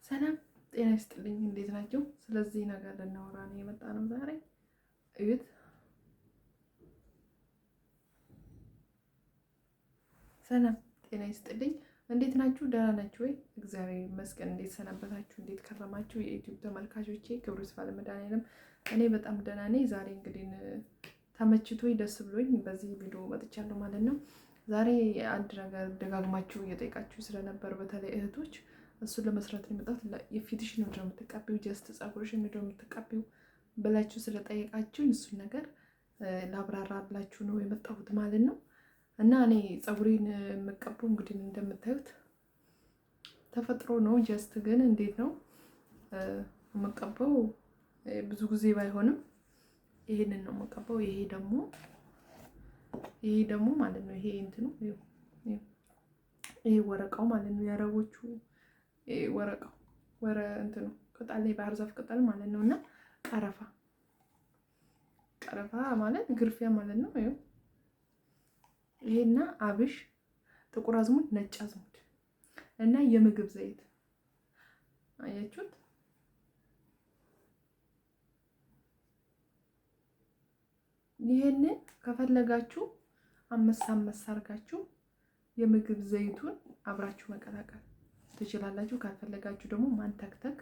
ሰላም ጤና ይስጥልኝ። እንዴት ናችሁ? ስለዚህ ነገር ልናወራ ነው የመጣነው ዛሬ። እዩት። ሰላም ጤና ይስጥልኝ። እንዴት ናችሁ? ደህና ናችሁ ወይ? እግዚአብሔር ይመስገን። እንዴት ሰነበታችሁ? እንዴት ከረማችሁ? የዩቲዩብ ተመልካቾቼ ክብሩ ይስፋ ለመድኃኒዓለም። እኔ በጣም ደህና ነኝ። ዛሬ እንግዲህ ተመችቶኝ ደስ ብሎኝ በዚህ ቪዲዮ መጥቻለሁ ማለት ነው። ዛሬ አንድ ነገር ደጋግማችሁ እየጠየቃችሁ ስለነበር በተለይ እህቶች እሱን ለመስራት ነው የመጣሁት። የፊትሽን ምንድን ነው የምትቀቢው፣ ጀስት ፀጉርሽን ምንድን ነው የምትቀቢው ብላችሁ ስለጠየቃችሁኝ እሱን ነገር ላብራራላችሁ ነው የመጣሁት ማለት ነው። እና እኔ ፀጉሬን የምቀባው እንግዲህ እንደምታዩት ተፈጥሮ ነው። ጀስት ግን እንዴት ነው የምቀባው? ብዙ ጊዜ ባይሆንም ይሄንን ነው የምቀባው። ይሄ ደግሞ ማለት ነው ይሄ እንትኑ ይሄ ወረቃው ማለት ነው የአረቦቹ ወረቃው እንትኑ ቅጠል ላይ ባህር ዛፍ ቅጠል ማለት ነው። እና ቀረፋ ማለት ግርፊያ ማለት ነው። ይሄና አብሽ፣ ጥቁር አዝሙድ፣ ነጭ አዝሙድ እና የምግብ ዘይት አያችሁት። ይሄንን ከፈለጋችሁ አመሳ አርጋችሁ የምግብ ዘይቱን አብራችሁ መቀላቀል ትችላላችሁ። ካልፈለጋችሁ ደግሞ ማንተክተክ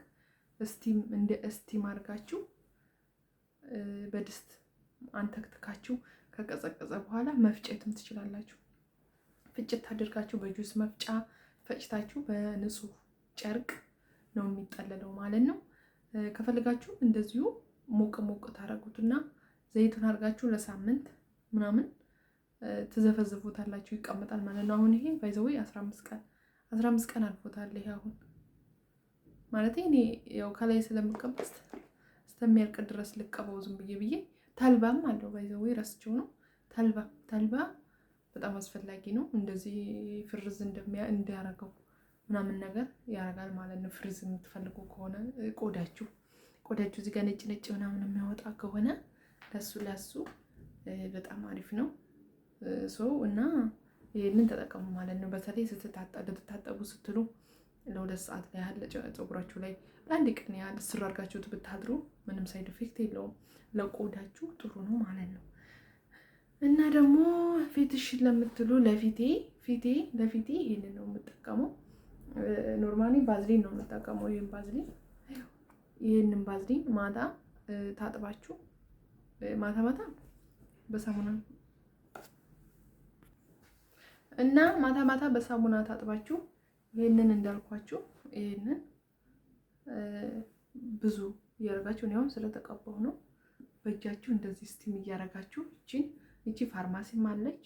እንደ እስቲም አድርጋችሁ በድስት አንተክትካችሁ ከቀዘቀዘ በኋላ መፍጨትም ትችላላችሁ። ፍጭት አድርጋችሁ በጁስ መፍጫ ፈጭታችሁ በንጹህ ጨርቅ ነው የሚጠለለው ማለት ነው። ከፈለጋችሁ እንደዚሁ ሞቅ ታረጉትና ዘይቱን አድርጋችሁ ለሳምንት ምናምን ትዘፈዝፉታላችሁ፣ ይቀመጣል ማለት ነው። አሁን ይሄ ባይዘዌ 15 ቀን አልፎታል። ይሄ አሁን ማለት እኔ ያው ከላይ ስለምቀበስ እስከሚያልቅ ድረስ ልቀበው ዝም ብዬ ተልባም አለው ባይዘዌ ረስቸው ነው። ተልባ በጣም አስፈላጊ ነው። እንደዚህ ፍርዝ እንዲያረገው ምናምን ነገር ያረጋል ማለት ነው። ፍሪዝ የምትፈልጉ ከሆነ ቆዳችሁ እዚህ ጋር ነጭ ምናምን የሚያወጣ ከሆነ ለሱ በጣም አሪፍ ነው። እና ይሄንን ተጠቀሙ ማለት ነው። በተለይ ልትታጠቡ ስትሉ ለ2 ሰዓት ያህል ፀጉራችሁ ላይ ለአንድ ቀን ያህል ስር አድርጋችሁት ብታድሩ ምንም ሳይድ ኢፌክት የለውም። ለቆዳችሁ ጥሩ ነው ማለት ነው። እና ደግሞ ፊትሽ ለምትሉ ለፊቴ ይሄንን ነው የምጠቀመው። ኖርማሊ ባዝሊን ነው የምጠቀመው። ይሄንን ባዝሊን ማታ ታጥባችሁ ማታ በሳሙና እና ማታ በሳሙና ታጥባችሁ ይሄንን እንዳልኳችሁ ይሄንን ብዙ እያደረጋችሁ ነው ስለተቀባው ነው። በእጃችሁ እንደዚህ ስቲም እያደረጋችሁ እቺ ፋርማሲም አለች።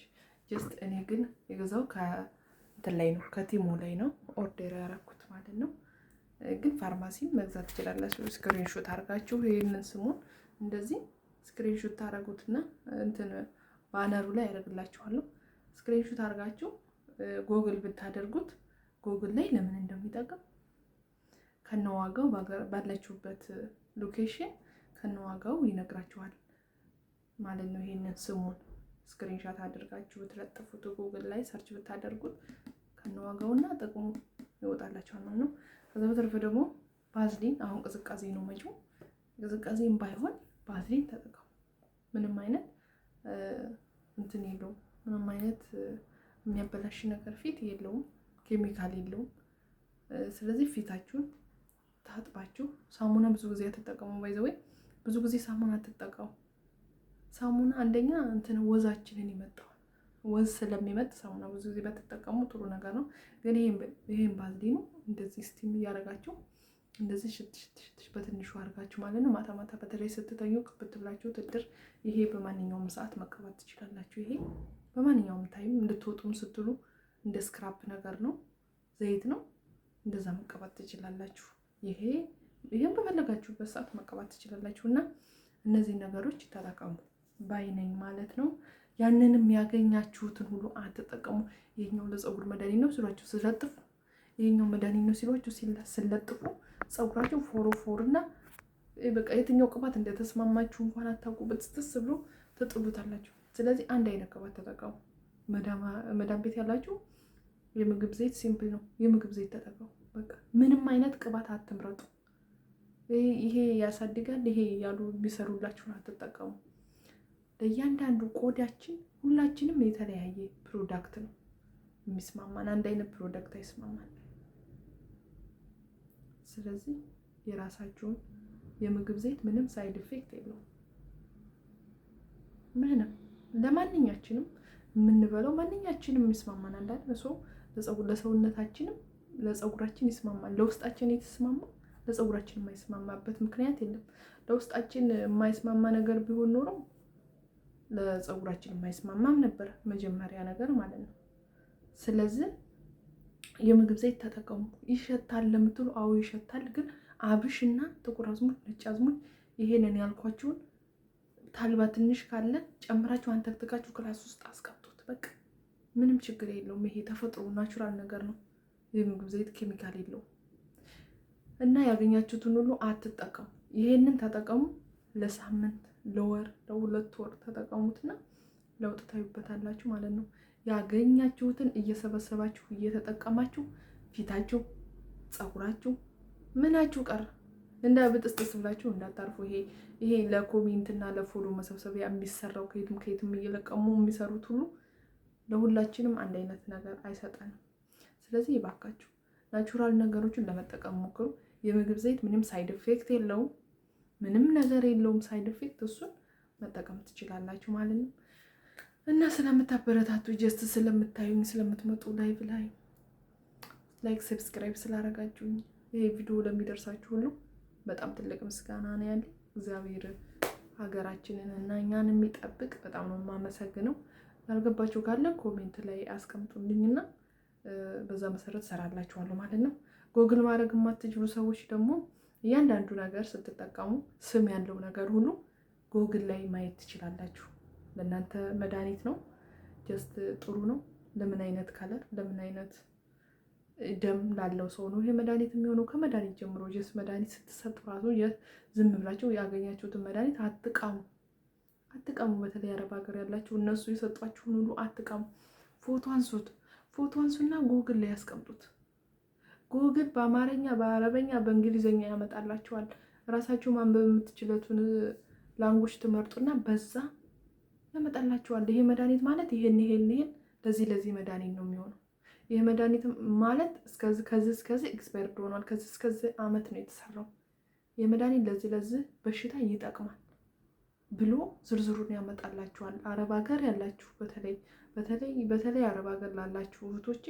ጀስት እኔ ግን የገዛው ከእንትን ላይ ነው ከቲሞ ላይ ነው ኦርደር ያደረኩት ማለት ነው። ግን ፋርማሲም መግዛት ትችላላችሁ። ስክሪንሾት አድርጋችሁ ይሄንን ስሙን እንደዚህ ስክሪንሾት ታደርጉትና እንትን ባነሩ ላይ ያደርግላችኋለሁ። ስክሪንሾት አድርጋችሁ ጎግል ብታደርጉት ጎግል ላይ ለምን እንደሚጠቅም ከነዋጋው ባላችሁበት ሎኬሽን ከነዋጋው ይነግራችኋል ማለት ነው። ይሄንን ስሙን ስክሪንሾት አድርጋችሁ ብትለጥፉት ጎግል ላይ ሰርች ብታደርጉት ከነዋጋውና ጥቅሙ ይወጣላችኋል ማለት ነው። ከዛ በተረፈ ደግሞ ባዝሊን አሁን ቅዝቃዜ ነው መጪው። ቅዝቃዜም ባይሆን ባዝሊን ተጠቀሙ። ምንም አይነት እንትን የለውም። ምንም አይነት የሚያበላሽ ነገር ፊት የለውም፣ ኬሚካል የለውም። ስለዚህ ፊታችሁን ታጥባችሁ ሳሙና ብዙ ጊዜ አትጠቀሙ። ባይዘዌ ብዙ ጊዜ ሳሙና አትጠቀሙ። ሳሙና አንደኛ እንትን ወዛችንን ይመጣዋል። ወዝ ስለሚመጥ ሳሙና ብዙ ጊዜ ባትጠቀሙ ጥሩ ነገር ነው። ግን ይሄን ባዝሊኑ እንደዚህ ስቲም እያደረጋችሁ እንደዚህ ሽትሽ በትንሹ አድርጋችሁ ማለት ነው። ማታ በተለይ ስትተኙ ቅብት ብላችሁ ትድር። ይሄ በማንኛውም ሰዓት መቀባት ትችላላችሁ። ይሄ በማንኛውም ታይም እንድትወጡም ስትሉ እንደ ስክራፕ ነገር ነው፣ ዘይት ነው። እንደዛ መቀባት ትችላላችሁ። ይሄን በፈለጋችሁበት ሰዓት መቀባት ትችላላችሁ። እና እነዚህ ነገሮች ተጠቀሙ ባይነኝ ማለት ነው። ያንንም ያገኛችሁትን ሁሉ አትጠቀሙ። ይሄኛው ለፀጉር መድኃኒት ነው ሲሏችሁ ስለጥፉ፣ ይሄኛው መድኃኒት ነው ሲሏችሁ ስለጥፉ ፀጉራችሁ ፎሮፎርና በቃ የትኛው ቅባት እንደተስማማችሁ እንኳን አታውቁ። በትስስ ብሎ ትጥሉታላችሁ። ስለዚህ አንድ አይነት ቅባት ተጠቀሙ። መዳም ቤት ያላችሁ የምግብ ዘይት ሲምፕል ነው። የምግብ ዘይት ተጠቀሙ። በቃ ምንም አይነት ቅባት አትምረጡ። ይሄ ያሳድጋል ይሄ ያሉ ቢሰሩላችሁን አትጠቀሙ። ለእያንዳንዱ ቆዳችን ሁላችንም የተለያየ ፕሮዳክት ነው የሚስማማን፣ አንድ አይነት ፕሮዳክት አይስማማን። ስለዚህ የራሳችሁን የምግብ ዘይት ምንም ሳይድ ኢፌክት የለውም። ምንም ለማንኛችንም የምንበለው ማንኛችንም የሚስማማን አንዳንድ ሰው ለሰውነታችንም ለፀጉራችን ይስማማል። ለውስጣችን የተስማማ ለፀጉራችን የማይስማማበት ምክንያት የለም። ለውስጣችን የማይስማማ ነገር ቢሆን ኖሮ ለፀጉራችን የማይስማማም ነበር መጀመሪያ ነገር ማለት ነው። ስለዚህ የምግብ ዘይት ተጠቀሙ። ይሸታል ለምትሉ አዎ ይሸታል። ግን አብሽና ጥቁር አዝሙድ፣ ነጭ አዝሙድ ይሄንን ያልኳችሁን ታልባ ትንሽ ካለ ጨምራችሁ አንተክትካችሁ ክላስ ውስጥ አስቀምጡት። በቃ ምንም ችግር የለውም። ይሄ ተፈጥሮ ናቹራል ነገር ነው። የምግብ ዘይት ኬሚካል የለውም እና ያገኛችሁትን ሁሉ አትጠቀሙ። ይሄንን ተጠቀሙ። ለሳምንት፣ ለወር፣ ለ2 ወር ተጠቀሙትና ለውጥ ታዩበታላችሁ ማለት ነው። ያገኛችሁትን እየሰበሰባችሁ እየተጠቀማችሁ ፊታችሁ፣ ፀጉራችሁ ምናችሁ ቀር እንደ ብጥስጥስ ብላችሁ እንዳታርፉ። ይሄ ለኮሜንት እና ለፎሎ መሰብሰቢያ የሚሰራው ከየትም እየለቀሙ የሚሰሩት ሁሉ ለሁላችንም አንድ አይነት ነገር አይሰጠንም። ስለዚህ ይባካችሁ ናቹራል ነገሮችን ለመጠቀም ሞክሩ። የምግብ ዘይት ምንም ሳይድ ኢፌክት የለውም፣ ምንም ነገር የለውም ሳይድ ኢፌክት። እሱን መጠቀም ትችላላችሁ ማለት ነው። እና ስለምታበረታቱ ጀስት ስለምታዩኝ ስለምትመጡ ላይቭ ላይ ላይክ ሰብስክራይብ ስላደረጋችሁኝ ይሄ ቪዲዮ ለሚደርሳችሁ ሁሉ በጣም ትልቅ ምስጋና ነው ያለኝ። እግዚአብሔር ሀገራችንን እና እኛን የሚጠብቅ በጣም ነው የማመሰግነው። ያልገባችሁ ካለ ኮሜንት ላይ አስቀምጡልኝና በዛ መሰረት ሰራላችኋለሁ ማለት ነው። ጎግል ማድረግ የማትችሉ ሰዎች ደግሞ እያንዳንዱ ነገር ስትጠቀሙ ስም ያለው ነገር ሁሉ ጎግል ላይ ማየት ትችላላችሁ። ለእናንተ መድኃኒት ነው። ጀስት ጥሩ ነው። ለምን አይነት ከለር ለምን አይነት ደም ላለው ሰው ነው ይሄ መድኃኒት የሚሆነው። ከመድኃኒት ጀምሮ ጀስት መድኃኒት ስትሰጡ ራሱ ዝም ብላችሁ ያገኛችሁትን መድኃኒት አትቀሙ። በተለይ አረብ ሀገር ያላችሁ እነሱ የሰጧችሁን ሁሉ አትቀሙ። ፎቶ አንሱና ጎግል ላይ ያስቀምጡት። ጎግል በአማርኛ፣ በአረበኛ፣ በእንግሊዝኛ ያመጣላችኋል። ራሳችሁ ማንበብ የምትችሉትን ላንጉጅ ትመርጡና በዛ ያመጣላችኋል። ይሄ መድኃኒት ማለት ይሄን ለዚህ መድኃኒት ነው የሚሆነው። ይሄ መድኃኒት ማለት ከዚህ ኤክስፓየርድ ሆኗል፣ ከዚህ ዓመት ነው የተሰራው። ይሄ መድኃኒት ለዚህ በሽታ ይጠቅማል ብሎ ዝርዝሩን ያመጣላችኋል። አረብ ሀገር ያላችሁ በተለይ አረብ ሀገር ላላችሁ እህቶች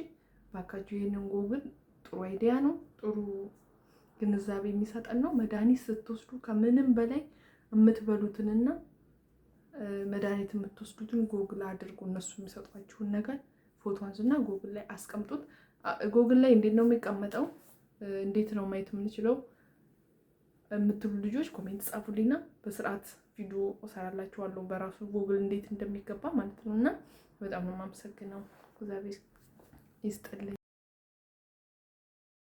ባካችሁ ይሄንን ጎግል ጥሩ አይዲያ ነው፣ ጥሩ ግንዛቤ የሚሰጠን ነው። መድኃኒት ስትወስዱ ከምንም በላይ የምትበሉትንና መድኃኒት የምትወስዱትን ጎግል አድርጉ። እነሱ የሚሰጧችሁን ነገር ፎቶ አንሱና ጎግል ላይ አስቀምጡት። ጎግል ላይ እንዴት ነው የሚቀመጠው፣ እንዴት ነው ማየት የምንችለው የምትሉ ልጆች ኮሜንት ጻፉልኝና በስርዓት ቪዲዮ እሰራላችኋለሁ በራሱ ጎግል እንዴት እንደሚገባ ማለት ነው። እና በጣም ነው የማመሰግነው። እግዚአብሔር ይስጥልኝ።